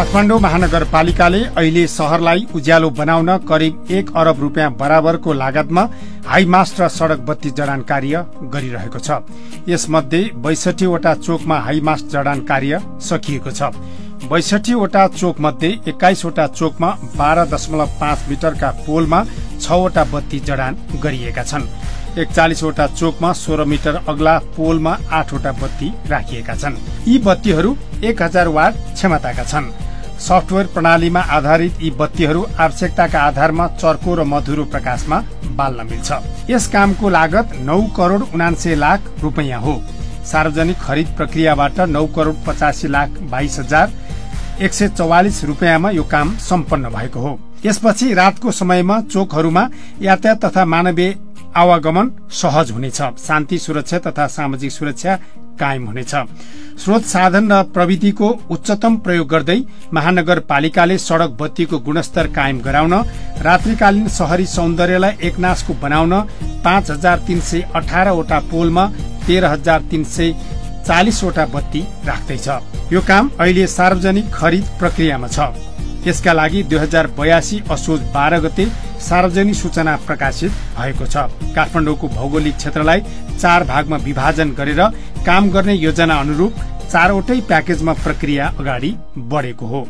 काठमाडौँ महानगरपालिकाले अहिले शहरलाई उज्यालो बनाउन करिब 1 अरब रुपियाँ बराबरको लागतमा हाईमास्ट र सड़क बत्ती जडान कार्य गरिरहेको छ। यसमध्ये 62 वटा चोकमा हाईमास्ट जडान कार्य सकिएको छ। 62 वटा चोक मध्ये 21 वटा चोकमा 12.5 मिटरका पोलमा 6 वटा बत्ती जडान गरिएका छन्। 41 वटा चोकमा 16 मिटर अग्ला पोलमा 8 वटा बत्ती राखिएका छन्। यी बत्तीहरू 1000 वाट क्षमताका छन्। सफ्टवेयर प्रणालीमा आधारित यी बत्तीहरू आवश्यकताका आधारमा चर्को र मधुरो प्रकाशमा बाल्न मिल्छ। यस कामको लागत 9 करोड 79 लाख रुपैयाँ हो। सार्वजनिक खरिद प्रक्रियाबाट 9 करोड 85 लाख 22 हजार 144 रुपैयाँमा यो काम सम्पन्न भएको हो। यसपछि रातको समयमा चोकहरूमा यातायात तथा मानवीय आवागमन सहज हुनेछ। शान्ति सुरक्षा तथा सामाजिक सुरक्षा कायम हुनेछ। स्रोत साधन र प्रविधिको उच्चतम प्रयोग गर्दै महानगरपालिकाले सड़क बत्तीको गुणस्तर कायम गराउन, रात्रिकालीन शहरी सौन्दर्यलाई एकनासको बनाउन 5318 वटा पोलमा 13340 वटा बत्ती राख्दैछ। यो काम अहिले सार्वजनिक खरिद प्रक्रियामा छ। यसका लागि 2082 असोज 12 गते सार्वजनिक सूचना प्रकाशित भएको छ। काठमाडौँको भौगोलिक क्षेत्रलाई 4 भागमा विभाजन गरेर काम गर्ने योजना अनुरूप 4 वटै प्याकेजमा प्रक्रिया अगाडि बढेको हो।